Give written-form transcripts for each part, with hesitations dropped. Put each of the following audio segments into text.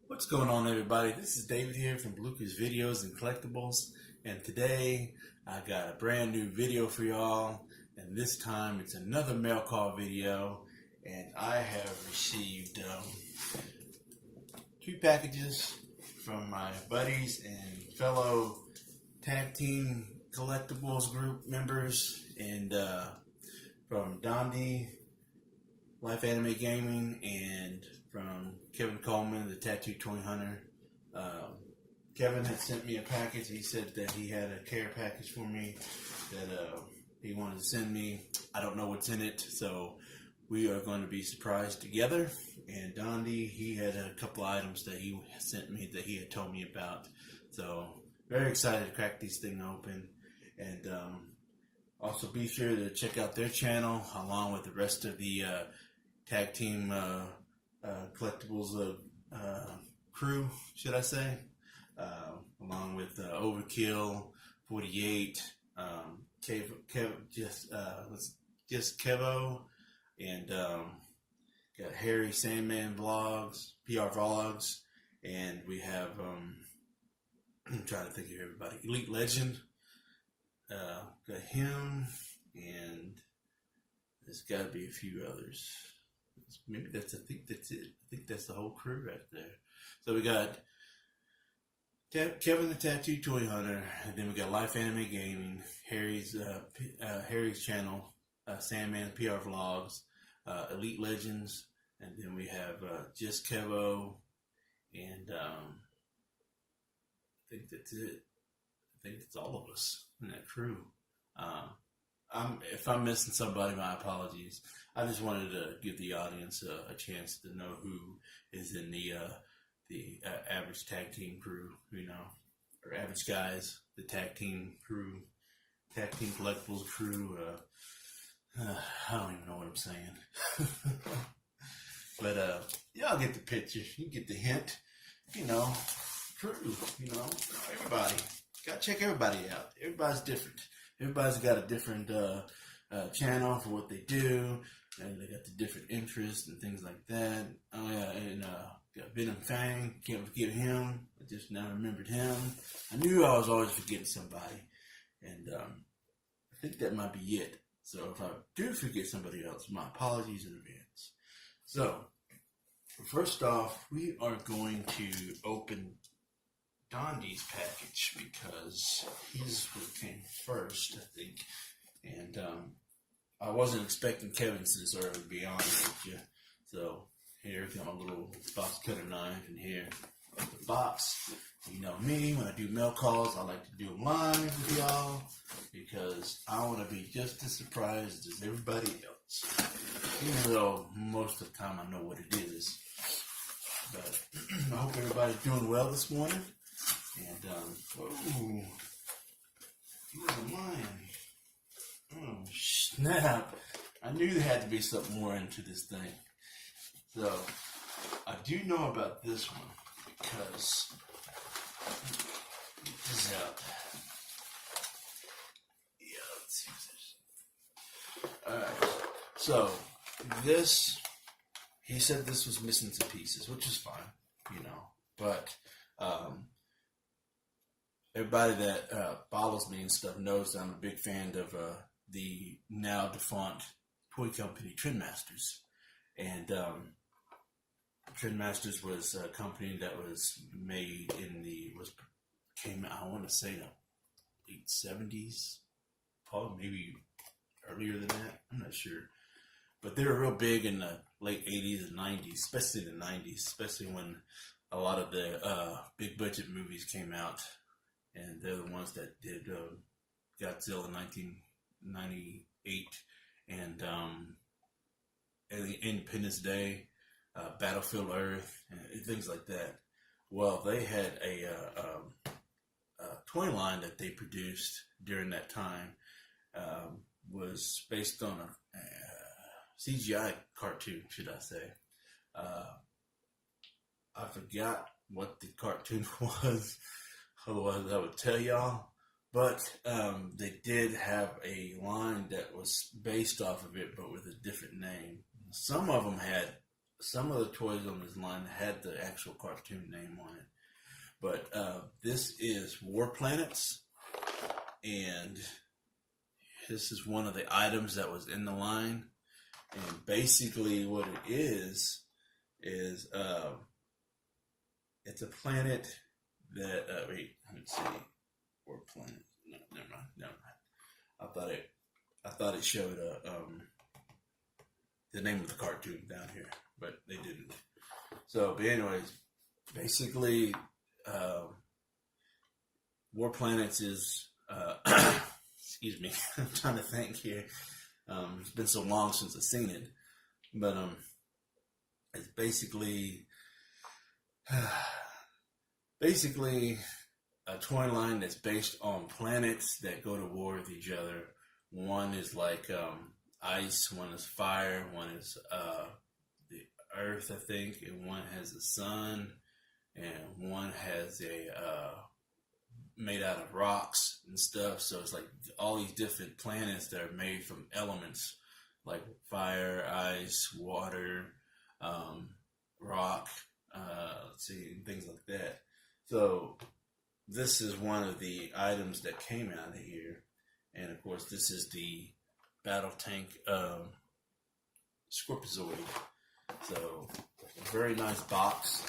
What's going on, everybody? This is David here from Bluckers Videos and Collectables, and today I got a brand new video for y'all, and this time it's another mail call video, and I have received two packages from my buddies and fellow tag team collectibles group members, and from Dondi, Life Anime Gaming, and from Kevin Coleman, the Tattoo Toy Hunter. Kevin had sent me a package. He said that he had a care package for me that he wanted to send me. I don't know what's in it, so we are going to be surprised together. And Dondi, he had a couple items that he sent me that he had told me about. So very excited to crack these things open. And also be sure to check out their channel along with the rest of the tag team collectibles crew, should I say, along with Overkill, 48, just Kev-O, and got Harry SanmanPRvlogs, PR-Vlogs, and we have I'm trying to think of everybody. Elite Legend, got him, and there's got to be a few others. Maybe I think that's it. I think that's the whole crew right there. So we got Kevin the Tattoo Toy Hunter, and then we got Life Anime Gaming, Harry's channel, SanmanPRvlogs, Elite Legends, and then we have just Kev-O, and I think that's it. I think it's all of us in that crew. If I'm missing somebody, my apologies. I just wanted to give the audience a chance to know who is in the average tag team crew, or average guys, the tag team crew, tag team collectibles crew. I don't even know what I'm saying. But y'all get the picture. You get the hint. Crew, everybody. Gotta check everybody out. Everybody's different. Everybody's got a different channel for what they do, and they got the different interests and things like that. Oh yeah, and got Venom Fang. Can't forget him. I just now remembered him. I knew I was always forgetting somebody, and I think that might be it. So if I do forget somebody else, my apologies in advance. So first off, we are going to open Dondi's package because his came first, I think, and I wasn't expecting Kevin's this early, to be honest with you. So here got my little box cutter knife, and here the box. You know me, when I do mail calls, I like to do them live with y'all because I want to be just as surprised as everybody else, even though most of the time I know what it is. But I hope everybody's doing well this morning. And, whoa, he was a lion. Oh, snap. I knew there had to be something more into this thing. So, I do know about this one because, get this out. Yeah, let's see what's this. Alright, so, this, he said this was missing some pieces, which is fine, but, everybody that follows me and stuff knows that I'm a big fan of the now defunct toy company Trendmasters. And Trendmasters was a company that was made came out, I want to say, the late 70s, probably maybe earlier than that. I'm not sure. But they were real big in the late 80s and 90s, especially the 90s, especially when a lot of the big budget movies came out. And they're the ones that did Godzilla in 1998 and Independence Day, Battlefield Earth, and things like that. Well, they had a toy line that they produced during that time. Was based on a CGI cartoon, should I say. I forgot what the cartoon was. Otherwise, I would tell y'all. But they did have a line that was based off of it, but with a different name. Some of them had some of the toys on this line had the actual cartoon name on it. But this is War Planets, and this is one of the items that was in the line. And basically what it is it's a planet that, wait, let me see, War Planet, no, never mind. I thought it showed the name of the cartoon down here, but they didn't. So, but anyways, basically, War Planets is, excuse me, I'm trying to think here. It's been so long since I've seen it, but it's basically a toy line that's based on planets that go to war with each other. One is like ice, one is fire, one is the earth, I think, and one has the sun, and one has a made out of rocks and stuff. So it's like all these different planets that are made from elements like fire, ice, water, rock, let's see, things like that. So this is one of the items that came out of here. And of course, this is the battle tank Scorpizoid. So very nice box.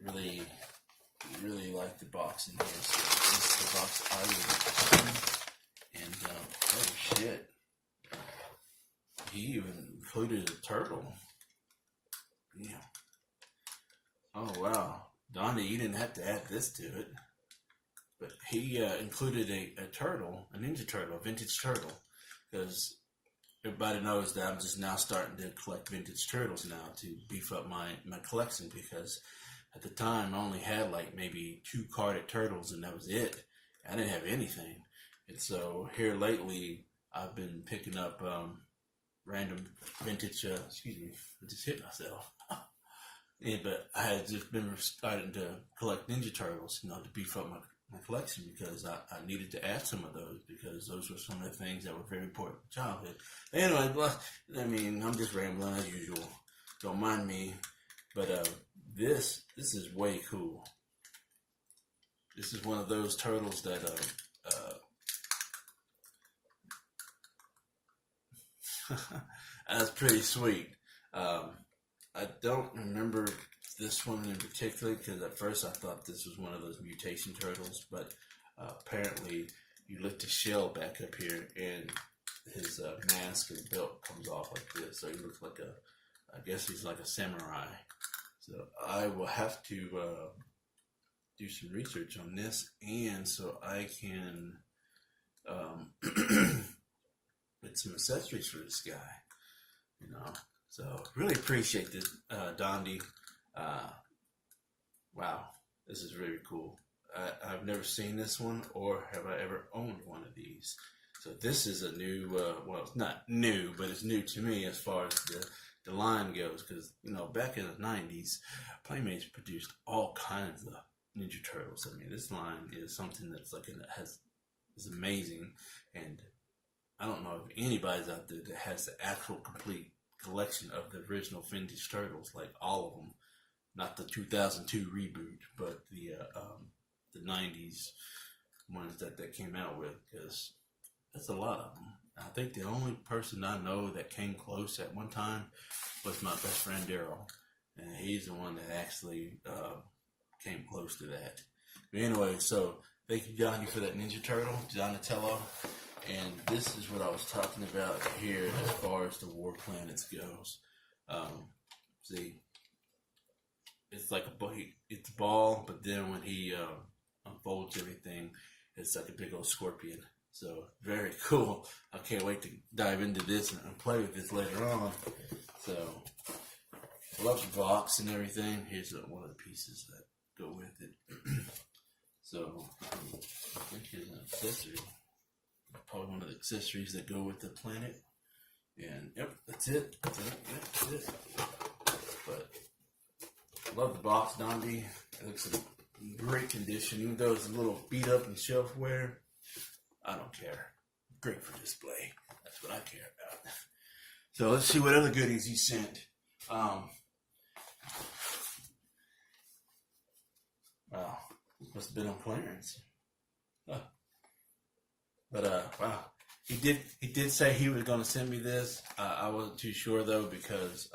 Really like the box in here. So this is the box I would open. And oh shit, he even included a turtle. Yeah. Oh wow, Dondi, you didn't have to add this to it, but he included a turtle, a Ninja Turtle, a vintage turtle, because everybody knows that I'm just now starting to collect vintage turtles now to beef up my collection, because at the time I only had like maybe 2 carded turtles and that was it. I didn't have anything. And so here lately I've been picking up random vintage, excuse me, I just hit myself. Yeah, but I had just been starting to collect Ninja Turtles, you know, to beef up my collection, because I needed to add some of those, because those were some of the things that were very important in childhood. Anyway, but, I mean, I'm just rambling as usual. Don't mind me. But this is way cool. This is one of those turtles that that's pretty sweet. I don't remember this one in particular, because at first I thought this was one of those mutation turtles, but apparently you lift the shell back up here and his mask and belt comes off like this, so he looks like I guess he's like a samurai. So I will have to do some research on this, and so I can put some accessories for this guy, you know. So really appreciate this, Dondi. Wow, this is really cool. I've never seen this one, or have I ever owned one of these. So this is a new, well, it's not new, but it's new to me as far as the line goes, because, you know, back in the 90s, Playmates produced all kinds of Ninja Turtles. I mean, this line is something that's like, is amazing, and I don't know if anybody's out there that has the actual complete collection of the original vintage turtles, like all of them, not the 2002 reboot, but the 90s ones that came out with, because that's a lot of them. I think the only person I know that came close at one time was my best friend Daryl, and he's the one that actually came close to that. But anyway, so thank you, Johnny, for that Ninja Turtle, Donatello. And this is what I was talking about here as far as the War Planets goes. See, it's like it's a ball, but then when he unfolds everything, it's like a big old scorpion. So very cool. I can't wait to dive into this and play with this later on. So love the box and everything. Here's one of the pieces that go with it. So I think here's an accessory. Probably one of the accessories that go with the planet. And yep, that's it. Yep, that's it. But love the box, Dondi. It looks in great condition, even though it's a little beat up and shelf wear. I don't care. Great for display. That's what I care about. So let's see what other goodies he sent. Must have been on clearance. Huh. But wow, he did say he was gonna send me this. I wasn't too sure though because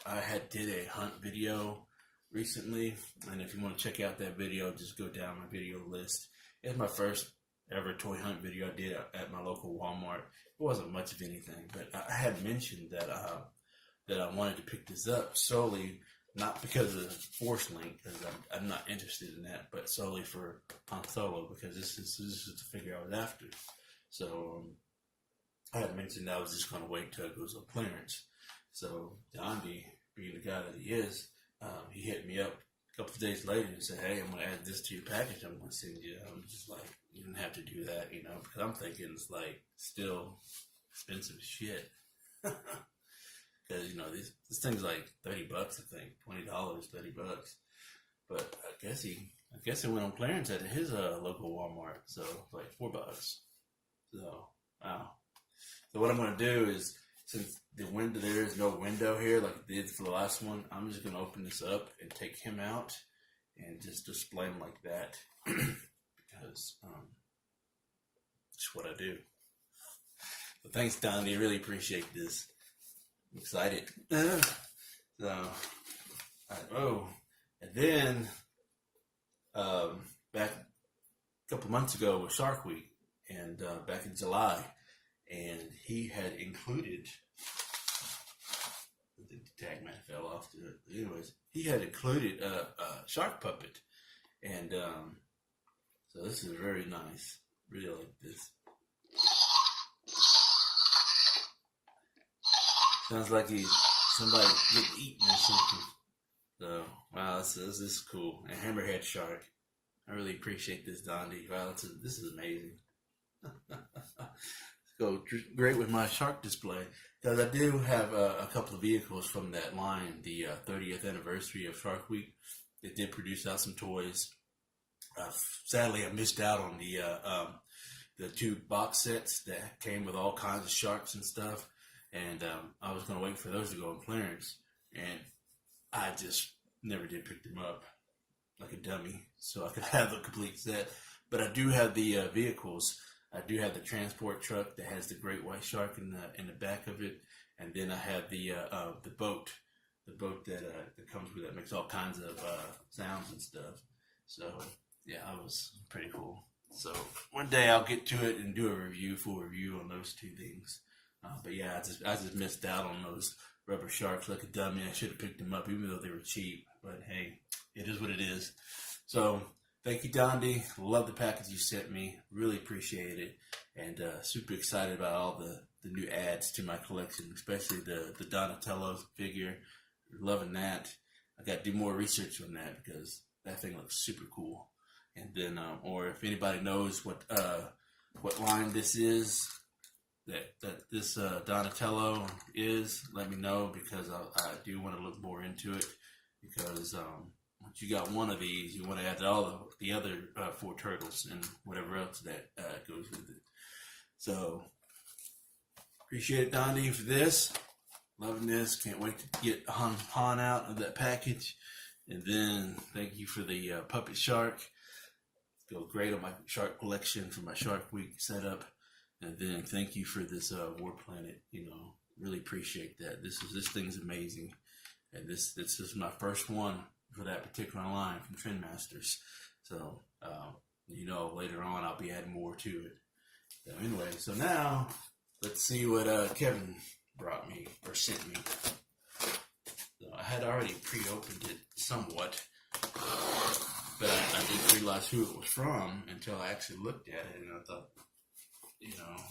I did a hunt video recently, and if you want to check out that video, just go down my video list. It's my first ever toy hunt video I did at my local Walmart. It wasn't much of anything, but I had mentioned that I wanted to pick this up solely not because of the Force Link, because I'm not interested in that, but solely for Han Solo, because this is the figure I was after. So I had mentioned I was just going to wait till it goes on clearance. So Dondi, being the guy that he is, he hit me up a couple of days later and said, "Hey, I'm going to add this to your package. I'm going to send you." I'm just like, "You didn't have to do that, you know," because I'm thinking it's like still expensive as shit. Because, you know, this thing's like $30, I think, $20, $30. But I guess it went on clearance at his local Walmart, so like $4. So wow. So what I'm gonna do is, since there is no window here like it did for the last one, I'm just gonna open this up and take him out and just display him like that because it's what I do. So thanks, Dondi. I really appreciate this. I'm excited. So, and then back a couple months ago was Shark Week, and back in July, and he had included. The tag man fell off. Anyways, he had included a shark puppet, and so this is very nice. Really like this. Sounds like somebody getting eaten or something. So, wow, this is cool. And hammerhead shark. I really appreciate this, Dondi. Wow, this is amazing. It's go great with my shark display. Because I do have a couple of vehicles from that line, the 30th anniversary of Shark Week. They did produce out some toys. Sadly, I missed out on the 2 box sets that came with all kinds of sharks and stuff. And I was going to wait for those to go on clearance. And I just never did pick them up like a dummy so I could have a complete set. But I do have the vehicles. I do have the transport truck that has the great white shark in the back of it. And then I have the boat. The boat that comes with it makes all kinds of sounds and stuff. So, yeah, that was pretty cool. So, one day I'll get to it and do a full review on those 2 things. But yeah, I just missed out on those rubber sharks like a dummy. I should have picked them up even though they were cheap. But hey, it is what it is. So thank you, Dondi. Love the package you sent me. Really appreciate it. And super excited about all the new adds to my collection, especially the Donatello figure. Loving that. I got to do more research on that because that thing looks super cool. And then, or if anybody knows what line this is, that this Donatello is, let me know because I do want to look more into it because once you got one of these, you want to add all the other 4 turtles and whatever else that goes with it. So appreciate it, Dondi, for this. Loving this. Can't wait to get Han out of that package. And then thank you for the puppet shark. Go great on my shark collection for my Shark Week setup. And then thank you for this War Planet. You know, really appreciate that. This thing's amazing, and this is my first one for that particular line from Trendmasters. So you know, later on I'll be adding more to it. So anyway, so now let's see what Kevin brought me or sent me. So I had already pre-opened it somewhat, but I didn't realize who it was from until I actually looked at it, and I thought, you know,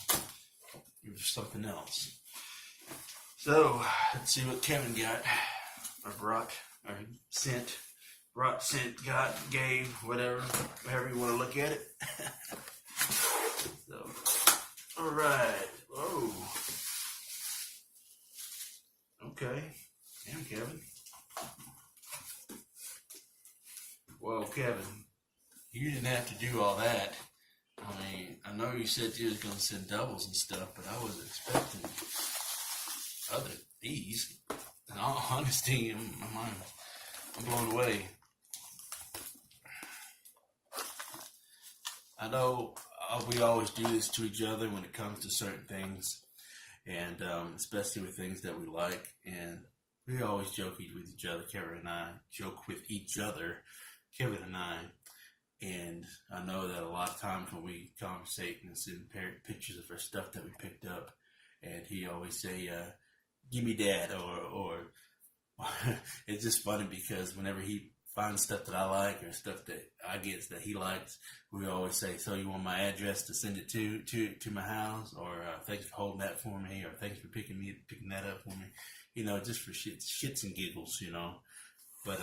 it was something else. So, let's see what Kevin got, or brought, or sent, got, gave, whatever, however you want to look at it. So, alright, whoa. Okay, damn, Kevin. Whoa, Kevin, you didn't have to do all that. I mean, I know you said you was going to send doubles and stuff, but I wasn't expecting these. In all honesty, I'm blown away. I know we always do this to each other when it comes to certain things, and especially with things that we like. And we always joke with each other. Kevin and I joke with each other, Kevin and I. And I know that a lot of times when we conversate and send pictures of our stuff that we picked up, and he always say, "Give me that," or it's just funny because whenever he finds stuff that I like or stuff that I get that he likes, we always say, "So you want my address to send it to my house?" Or "Thanks for holding that for me," or "Thanks for picking that up for me." You know, just for shits and giggles, you know. But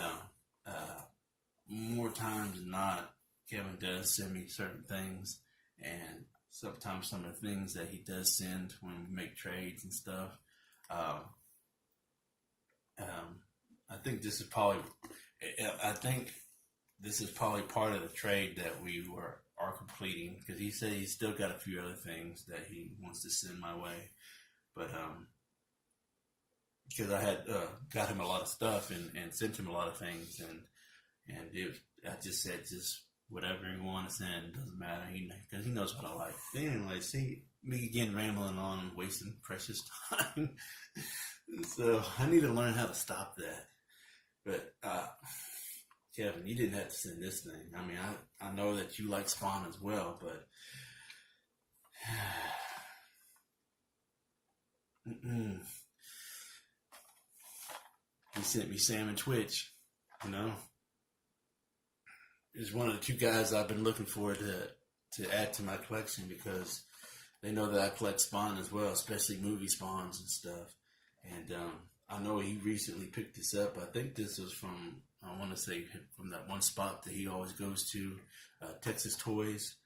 more times than not, Kevin does send me certain things, and sometimes some of the things that he does send when we make trades and stuff. I think this is probably part of the trade that we are completing, because he said he's still got a few other things that he wants to send my way, but because I had got him a lot of stuff and sent him a lot of things, and I just said just whatever he wants to send, doesn't matter, because he knows what I like. Anyway, see me again rambling on and wasting precious time. So I need to learn how to stop that. But Kevin, you didn't have to send this thing. I mean, I know that you like Spawn as well, but he sent me Sam and Twitch, you know. Is one of the two guys I've been looking for to add to my collection, because they know that I collect Spawn as well, especially movie Spawns and stuff. And I know he recently picked this up. I think this was from, I want to say, from that one spot that he always goes to, Texas Toys.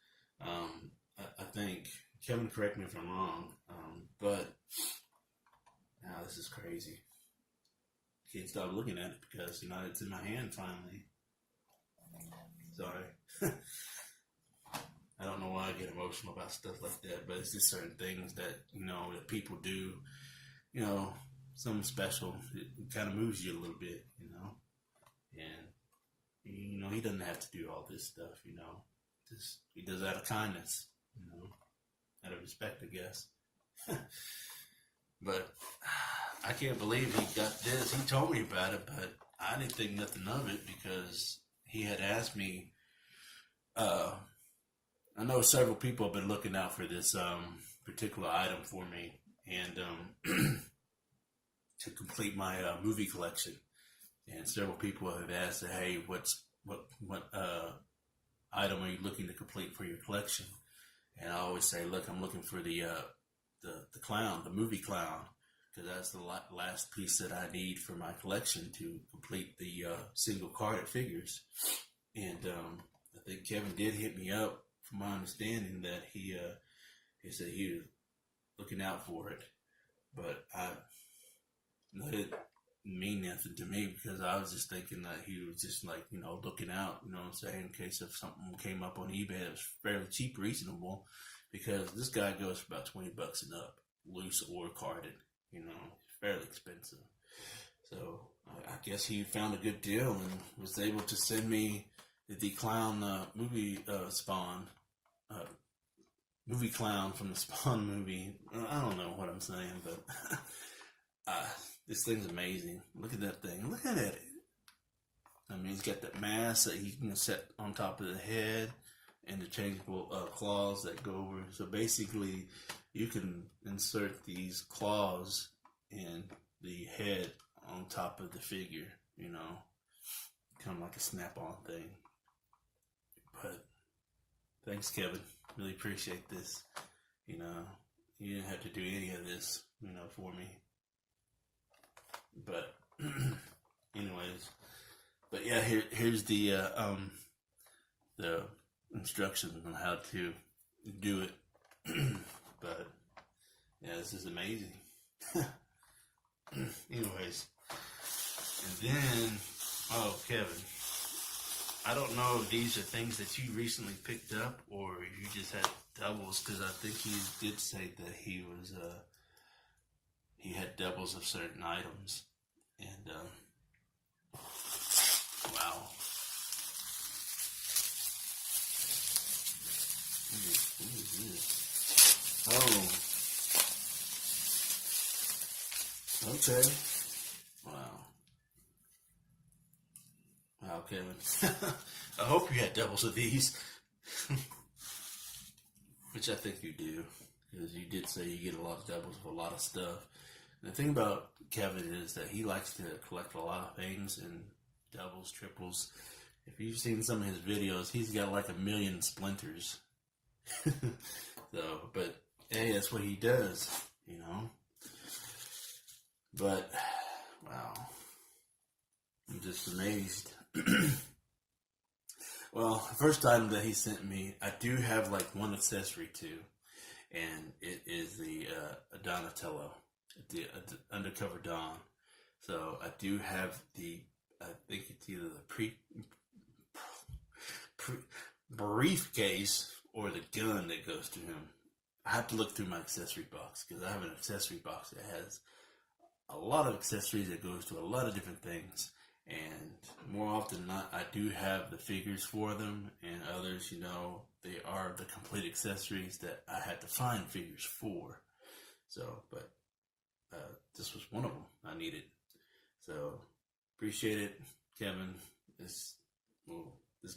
I think, Kevin, correct me if I'm wrong, but now this is crazy. Can't stop looking at it because, you know, it's in my hand finally. Sorry. I don't know why I get emotional about stuff like that, but it's just certain things that, you know, that people do, you know, something special. It kind of moves you a little bit, you know. And, you know, he doesn't have to do all this stuff, you know. Just, he does it out of kindness, you know, out of respect, I guess. But I can't believe he got this. He told me about it, but I didn't think nothing of it because he had asked me. I know several people have been looking out for this particular item for me, and to complete my movie collection. And several people have asked, "Hey, what item are you looking to complete for your collection?" And I always say, "Look, I'm looking for the clown, the movie clown, because that's the last piece that I need for my collection to complete the single carded figures." And I think Kevin did hit me up, from my understanding, that he said he was looking out for it, but it didn't mean nothing to me, because I was just thinking that he was just like, you know, looking out, you know what I'm saying, in case if something came up on eBay that was fairly cheap, reasonable, because this guy goes for about $20 and up, loose or carded, you know, fairly expensive. So I guess he found a good deal and was able to send me the clown movie Spawn, movie clown from the Spawn movie. I don't know what I'm saying, but this thing's amazing. Look at that thing. Look at it. I mean, he's got that mask that he can set on top of the head, interchangeable claws that go over. So basically, you can insert these claws in the head on top of the figure, you know, kind of like a snap-on thing. But thanks, Kevin. Really appreciate this. You know, you didn't have to do any of this, you know, for me. But anyways, but yeah, here's the instructions on how to do it. But yeah, this is amazing. Anyways, and then, oh, Kevin, I don't know if these are things that you recently picked up or you just had doubles, because I think he did say that he had doubles of certain items, and wow. Oh. Okay. Wow. Wow, Kevin. I hope you had doubles of these. Which I think you do. Because you did say you get a lot of doubles of a lot of stuff. And the thing about Kevin is that he likes to collect a lot of things and doubles, triples. If you've seen some of his videos, he's got like 1 million splinters. So, but hey, that's what he does, you know. But wow, I'm just amazed. Well, the first item that he sent me, I do have like one accessory too, and it is the Donatello, the Undercover Don. So I do have the, I think it's either the briefcase or the gun that goes to him. I have to look through my accessory box because I have an accessory box that has a lot of accessories that goes to a lot of different things. And more often than not, I do have the figures for them, and others, you know, they are the complete accessories that I had to find figures for. So, but this was one of them I needed. So, appreciate it, Kevin. This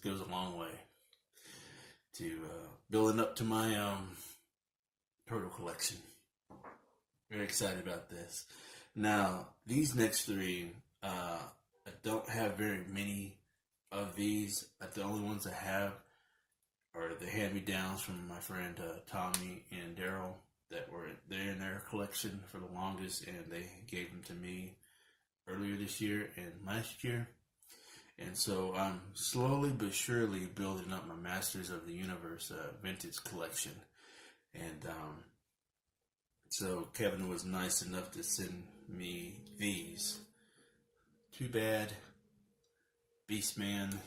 goes a long way to building up to my turtle collection. Very excited about this. Now, these next three, I don't have very many of these. The only ones I have are the hand-me-downs from my friend Tommy and Daryl that were there in their collection for the longest, and they gave them to me earlier this year and last year. And so I'm slowly but surely building up my Masters of the Universe vintage collection. And so Kevin was nice enough to send me these. Too bad, Beastman,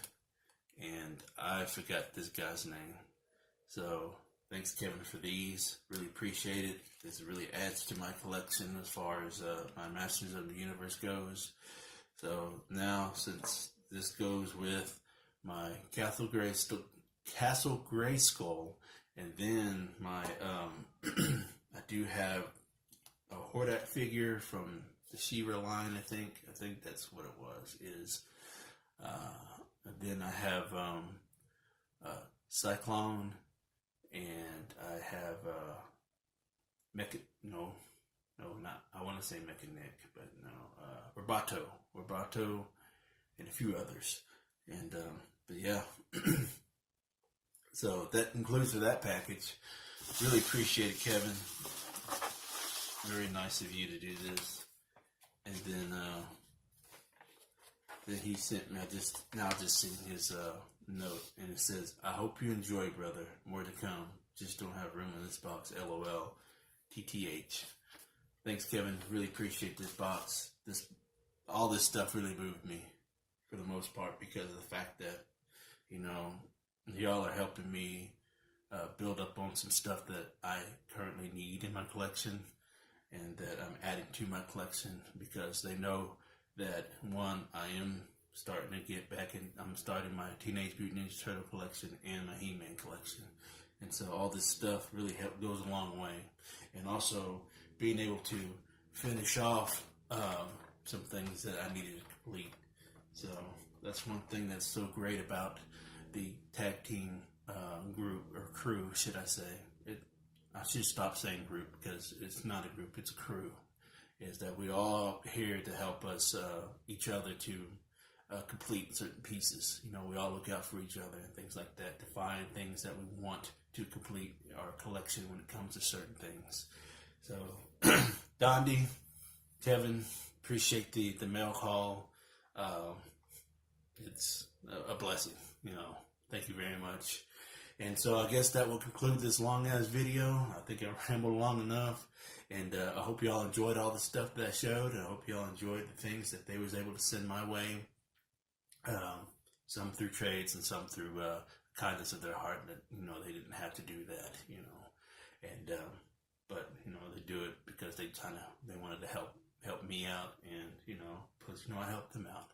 and I forgot this guy's name. So thanks, Kevin, for these. Really appreciate it. This really adds to my collection as far as my Masters of the Universe goes. So now, since this goes with my Castle Grayskull, and then my I do have a Hordak figure from the She-Ra line, I think that's what it was. And then I have Cyclone, and I have I want to say Mechanic, but no, Roboto, and a few others. And but yeah, so that concludes for that package. Really appreciate it, Kevin. Very nice of you to do this. And then he sent me, I just seen his note, and it says, "I hope you enjoy, brother. More to come. Just don't have room in this box. LOL. TTH." Thanks, Kevin. Really appreciate this box. All this stuff really moved me for the most part because of the fact that, you know, y'all are helping me build up on some stuff that I currently need in my collection, and that I'm adding to my collection because they know that, one, I am starting to get back in. I'm starting my Teenage Mutant Ninja Turtle collection and my He-Man collection, and so all this stuff really goes a long way. And also being able to finish off some things that I needed to complete. So that's one thing that's so great about the tag team group, or crew, should I say. I should stop saying group because it's not a group, it's a crew. Is that we all here to help us, each other, to complete certain pieces. You know, we all look out for each other and things like that to find things that we want to complete our collection when it comes to certain things. So, Dondi, Kevin, appreciate the mail call. It's a blessing, you know. Thank you very much. And so I guess that will conclude this long-ass video. I think I rambled long enough. And I hope y'all enjoyed all the stuff that I showed. I hope y'all enjoyed the things that they was able to send my way. Some through trades and some through kindness of their heart. That, you know, they didn't have to do that, you know. And but, you know, they do it because they wanted to help me out. And, you know, because, you know, I helped them out.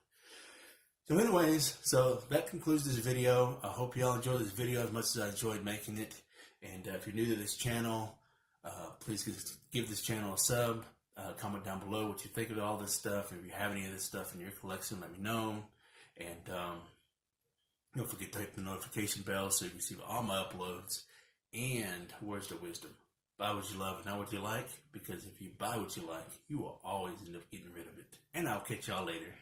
So anyways, so that concludes this video. I hope y'all enjoyed this video as much as I enjoyed making it. And if you're new to this channel, Please give this channel a sub. Comment down below what you think of all this stuff. If you have any of this stuff in your collection, let me know. And don't forget to hit the notification bell so you can see all my uploads. And words of wisdom: buy what you love and not what you like, because if you buy what you like, you will always end up getting rid of it. And I'll catch y'all later.